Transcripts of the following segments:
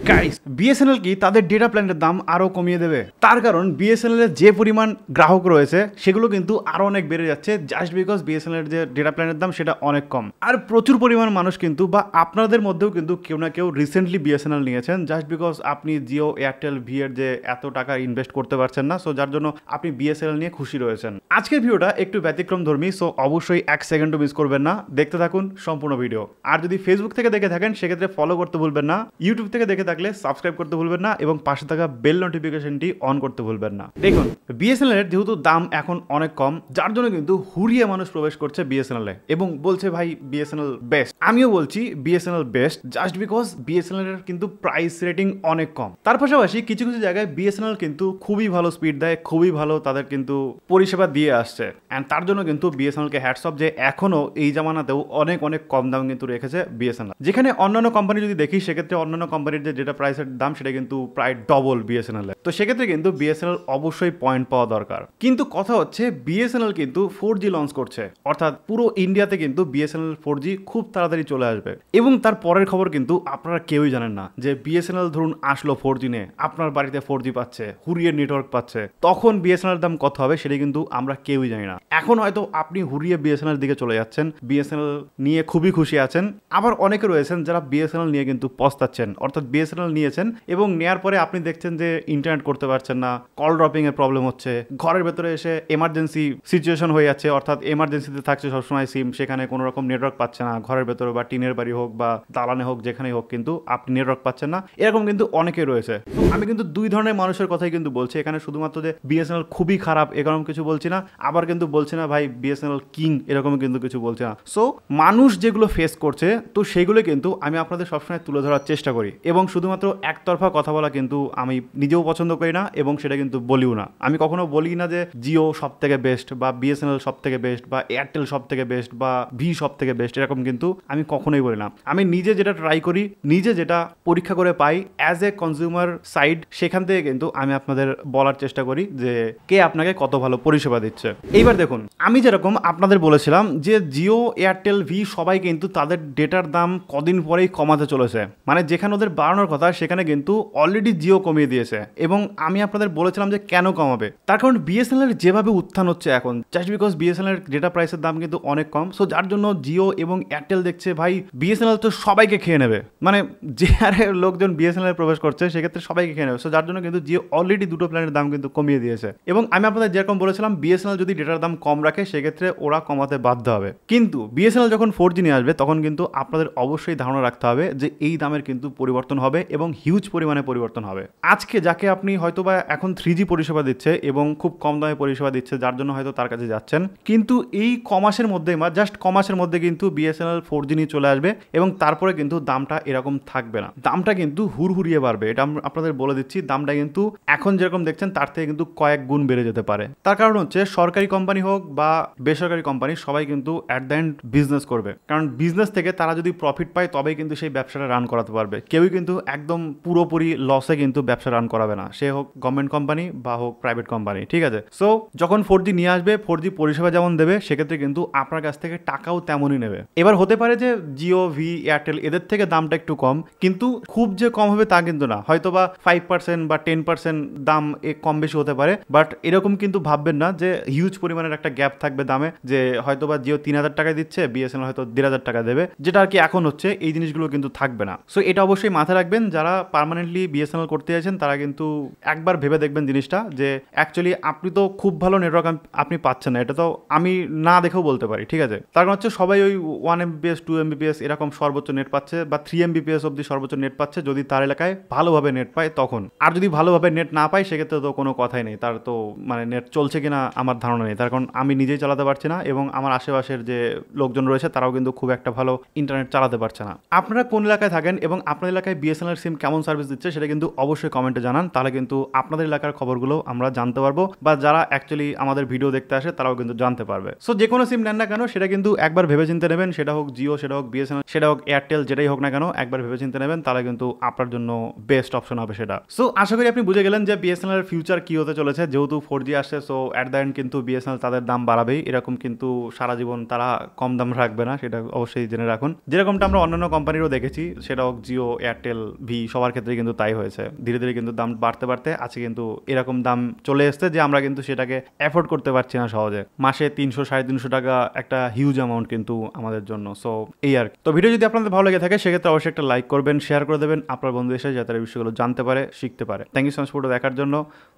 Guys, BSNL কি তাদের data প্ল্যানের দাম আরো কমিয়ে দেবে? তার কারণ বিএসএনএল এর যে পরিমাণ গ্রাহক রয়েছে সেগুলো কিন্তু আরো অনেক বেড়ে যাচ্ছে, জাস্ট বিকজ বিএসএনএল এর যে ডেটা প্ল্যানের দাম সেটা অনেক কম। আর প্রচুর পরিমাণ মানুষ কিন্তু বা আপনাদের মধ্যেও কিন্তু কেউ না কেউ রিসেন্টলি বিএসএনএল নিয়েছেন, জাস্ট বিকজ আপনি জিও, এয়ারটেল, ভি এর যে এত টাকা ইনভেস্ট করতে পারছেন না, সো যার জন্য আপনি বিএসএনএল নিয়ে খুশি রয়েছেন। আজকের ভিডিওটা একটু ব্যতিক্রম ধর্মী, সো অবশ্যই এক সেকেন্ডও মিস করবেন না, দেখতে থাকুন সম্পূর্ণ ভিডিও। আর যদি ফেসবুক থেকে দেখে থাকেন সেক্ষেত্রে ফলো করতে ভুলবেন না, ইউটিউব থেকে দেখে থাকলে সাবস্ক্রাইব করতে ভুলবেন না এবং পাশে থাকা বেল নোটিফিকেশনটি অন করতে ভুলবেন না। দেখুন, বিএসএনএল এর যেহেতু দাম এখন অনেক কম, যার জন্য কিন্তু হুড়িয়ে মানুষ প্রবেশ করছে বিএসএনএল এ এবং বলছে ভাই বিএসএনএল বেস্ট। আমিও বলছি BSNL best, just because BSNL এর কিন্তু প্রাইস রেটিং অনেক কম। তার পাশাপাশি কিছু কিছু জায়গায় বিএসএনএল কিন্তু খুবই ভালো স্পিড দেয়, খুবই ভালো তাদের কিন্তু পরিষেবা দিয়ে আসছে। অ্যান্ড তার জন্য কিন্তু বিএসএনএল কে হ্যাটস অফ যে এখনো এই জামানাতেও অনেক অনেক কম দাম কিন্তু রেখেছে বিএসএনএল। যেখানে অন্যান্য কোম্পানি যদি দেখি সেক্ষেত্রে অন্যান্য কোম্পানির যে ডেটা প্রাইসের দাম সেটা কিন্তু প্রায় ডবল বিএসএনএল এর। তো সেক্ষেত্রে কিন্তু বিএসএনএল অবশ্যই পয়েন্ট পাওয়া দরকার। কিন্তু কথা হচ্ছে বিএসএনএল কিন্তু 4G লঞ্চ করছে, অর্থাৎ পুরো ইন্ডিয়াতে কিন্তু বিএসএনএল 4G খুব তাড়াতাড়ি চলে আসবে। এবং তার পরের খবর কিন্তু আপনারা কেউই জানেন না যে বিএসএনএল ধরুন আসলো 4G নিয়ে, আপনার বাড়িতে 4G পাচ্ছে, হুরিয়ে নেটওয়ার্ক পাচ্ছে, তখন বিএসএনএল দাম কত হবে সেটা কিন্তু আমরা কেউই জানি না। এখন হয়তো আপনি হুরিয়ে বিএসএনএল দিকে চলে যাচ্ছেন, বিএসএনএল নিয়ে খুবই খুশি আছেন। আবার অনেকে রয়েছেন যারা বিএসএনএল নিয়ে কিন্তু পস্তাচ্ছেন, অর্থাৎ বিএসএনএল নিয়েছেন এবং নেয়ার পরে আপনি দেখছেন যে ইন্টারনেট করতে পারছেন না, কল ড্রপিং এর প্রবলেম হচ্ছে, ঘরের ভেতরে এসে এমার্জেন্সি সিচুয়েশন হয়ে যাচ্ছে, অর্থাৎ এমার্জেন্সিতে থাকছে সবসময় সিম, সেখানে কোনো রকম নেটওয়ার্ক পাচ্ছে না, ঘরের ভেতরে বা টিনের বাড়ি হোক বা দালানে হোক যেখানেই হোক কিন্তু আপনি নেটওয়ার্ক পাচ্ছেন না, এরকম কিন্তু অনেকেই রয়েছে। আমি কিন্তু দুই ধরনের মানুষের কথাই কিন্তু বলছি এখানে, শুধুমাত্র যে বিএসএনএল খুবই খারাপ এরকম কিছু বলছি না, আবার কিন্তু বলছি না ভাই বিএসএনএল কিং এরকম কিন্তু কিছু বলছি না। সো মানুষ যেগুলো ফেস করছে তো সেগুলো কিন্তু আমি আপনাদের সবসময় তুলে ধরার চেষ্টা করি এবং শুধুমাত্র একতরফা কথা বলা কিন্তু আমি নিজেও পছন্দ করি না এবং সেটা কিন্তু বলিও না। আমি কখনো বলি না যে জিও সব থেকে বেস্ট বা বিএসএনএল সব থেকে বেস্ট বা এয়ারটেল সব থেকে বেস্ট বা ভি সব থেকে বেস্ট, এরকম কিন্তু আমি কখনোই বলি না। আমি নিজে যেটা ট্রাই করি, নিজে যেটা পরীক্ষা করে পাই অ্যাজ এ কনজিউমার সাইড, সেখান থেকে কিন্তু আমি আপনাদের বলার চেষ্টা করি যে কে আপনাকে কত ভালো পরিষেবা দিচ্ছে। এইবার দেখুন, আমি যেরকম আপনাদের বলেছিলাম যে জিও, এয়ারটেল, ভি সবাই কিন্তু তাদের ডেটার দাম কদিন পরেই কমাতে চলেছে, মানে যেখানে ওদের বাড়ানোর কথা সেখানে কিন্তু অলরেডি জিও কমিয়ে দিয়েছে। এবং আমি আপনাদের বলেছিলাম যে কেন কমাবে, তার কারণ বিএসএনএল এর যেভাবে উত্থান হচ্ছে এখন, জাস্ট বিকজ বিএসএনএল এর ডেটা প্রাইসের দাম কিন্তু অনেক কম, সো যার জন্য জিও এবং এয়ারটেল দেখছে ভাই বিএসএনএল তো সবাইকে খেয়ে নেবে, মানে যে হারে লোকজন বিএসএনএল প্রবেশ করছে সেক্ষেত্রে সবাইকে খেয়ে নেবে। সো যার জন্য কিন্তু জিও অলরেডি দুটো প্ল্যানের দাম কিন্তু কমিয়ে দিয়েছে। এবং আমি আপনাদের যেরকম বলেছিলাম বিএসএনএল যদি ডেটার দাম কম রাখে সেক্ষেত্রে ওরা কমাতে বাধ্য হবে। কিন্তু বিএসএনএল যখন 4G নিয়ে আসবে তখন কিন্তু আপনাদের অবশ্যই ধারণা রাখতে হবে যে এই দামের কিন্তু পরিবর্তন হবে এবং হিউজ পরিমাণে পরিবর্তন হবে। আজকে যাকে আপনি হয়তো বা এখন 3G পরিষেবা দিচ্ছে এবং খুব কম দামে পরিষেবা দিচ্ছে, যার জন্য হয়তো তার কাছে যাচ্ছেন, কিন্তু এই কমাসের মধ্যে বা জাস্ট কমাসের মধ্যে কিন্তু বিএসএনএল 4G নিয়ে চলে আসবে এবং তারপরে কিন্তু দামটা এরকম থাকবে না, দামটা কিন্তু হুড়হুড়িয়ে বাড়বে। এটা আপনাদের বলে দিচ্ছি, দামটা কিন্তু এখন যেরকম দেখছেন তার থেকে কিন্তু কয়েক গুণ বেড়ে যেতে পারে। তার কারণ হচ্ছে সরকারি কোম্পানি হোক বা বেসরকারি কোম্পানি সবাই কিন্তু অ্যাট দ্য এন্ড বিজনেস করবে, কারণ বিজনেস থেকে তারা যদি প্রফিট পায় তবেই কিন্তু সেই ব্যবসাটা রান করাতে পারবে। কেউই কিন্তু একদম পুরোপুরি লসে কিন্তু ব্যবসা রান করাবে না, সে হোক গভর্নমেন্ট কোম্পানি বা হোক প্রাইভেট কোম্পানি, ঠিক আছে? সো যখন 4G নিয়ে আসবে, 4G পরিষেবা যেমন দেবে সেক্ষেত্রে কিন্তু আপনার কাছ থেকে টাকাও তেমনই নেবে। এবার হতে পারে যে জিও, ভি, এয়ারটেল এদের থেকে দামটা একটু কম, কিন্তু খুব যে কম হবে তা কিন্তু না, হয়তো বা 5% বা 10% দাম কম বেশি হতে পারে, বাট এরকম কিন্তু ভাববেন না যে হিউজ পরিমাণের একটা গ্যাপ থাকবে দামে, যে হয়তো বা জিও 3000 টাকায় দিচ্ছে, বিএসএনএল হয়তো 1500 টাকা দেবে, যেটা আর কি এখন হচ্ছে, এই জিনিসগুলো কিন্তু থাকবে না। সো এটা অবশ্যই মাথায় রাখবেন, যারা পার্মানেন্টলি বিএসএনএল করতে চাইছেন তারা কিন্তু একবার ভেবে দেখবেন জিনিসটা যে অ্যাকচুয়ালি আপনি তো খুব ভালো নেটওয়ার্ক আপনি পাচ্ছেন না, এটা তো আমি না দেখেও বলতে পারি, ঠিক আছে? তার কারণ হচ্ছে সবাই ওই 1 MBPS 2 MBPS এরকম সর্বোচ্চ নেট পাচ্ছে বা 3 MBPS অব্দি সর্বোচ্চ নেট পাচ্ছে যদি তার এলাকায় ভালোভাবে নেট পায় তখন। আর যদি ভালোভাবে নেট না পায় সেক্ষেত্রে তো কোনো কথাই নেই, তার তো মানে নেট চলছে কিনা আমার ধারণা নেই, তার কারণ আমি নিজেই চালাতে পারছি না এবং আমার আশেপাশের যে লোকজন রয়েছে তারাও কিন্তু খুব একটা ভালো ইন্টারনেট চালাতে পারছে না। আপনারা কোন এলাকায় থাকেন এবং আপনার এলাকায় বিএসএনএল সিম কেমন সার্ভিস দিচ্ছে সেটা কিন্তু অবশ্যই কমেন্টে জানান, তাহলে কিন্তু আপনাদের এলাকার খবরগুলো আমরা জানতে পারবো, বা যারা অ্যাকচুয়ালি আমাদের ভিডিও দেখতে আসে তারাও কিন্তু জানতে পারবে। সো যে কোনো সিম নেন না কেন সেটা কিন্তু একবার ভেবে চিন্তে নেবেন, সেটা হোক জিও, সেটা হোক বিএসএনএল, সেটা হোক এয়ারটেল, যেটাই হোক না কেন একবার ভেবে চিন্তে নেবেন, তাহলে কিন্তু আপনার জন্য বেস্ট অপশন হবে সেটা। সো আশা করি আপনি বুঝে গেলেন যে বিএসএনএল এর ফিউচার কি হতে চলেছে, যেহেতু 4G আসছে সো অ্যাট দ্য এন্ড কিন্তু বিএসএনএল তাদের দাম বাড়াবেই, এরকম কিন্তু সারা জীবন তারা কম দাম রাখবে না, সেটা অবশ্যই জেনে রাখুন। যেরকমটা আমরা অন্যান্য কোম্পানিরও দেখেছি, সেটা হোক জিও, এয়ারটেল ভি সবার ক্ষেত্রে কিন্তু তাই হয়েছে। ধীরে ধীরে কিন্তু দাম বাড়তে বাড়তে আজকে কিন্তু এরকম দাম চলে এসছে যে আমরা কিন্তু সেটাকে অ্যাফোর্ড করতে পারছি না সহজে। মাসে 300-350 টাকা একটা হিউজ অ্যামাউন্ট কিন্তু আমাদের জন্য। সো এই আর কি। তো ভিডিও যদি আপনাদের ভালো লেগে থাকে সেক্ষেত্রে অবশ্যই একটা লাইক করবেন, শেয়ার করে দেবেন আপনার বন্ধুদের সাথে, যাতে এই বিষয়গুলো জানতে পারে, শিখতে পারে। থ্যাংক ইউ সো মাচ পুরো দেখার জন্য।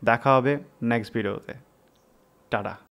দেখা হবে নেক্সট ভিডিওতে। টাটা।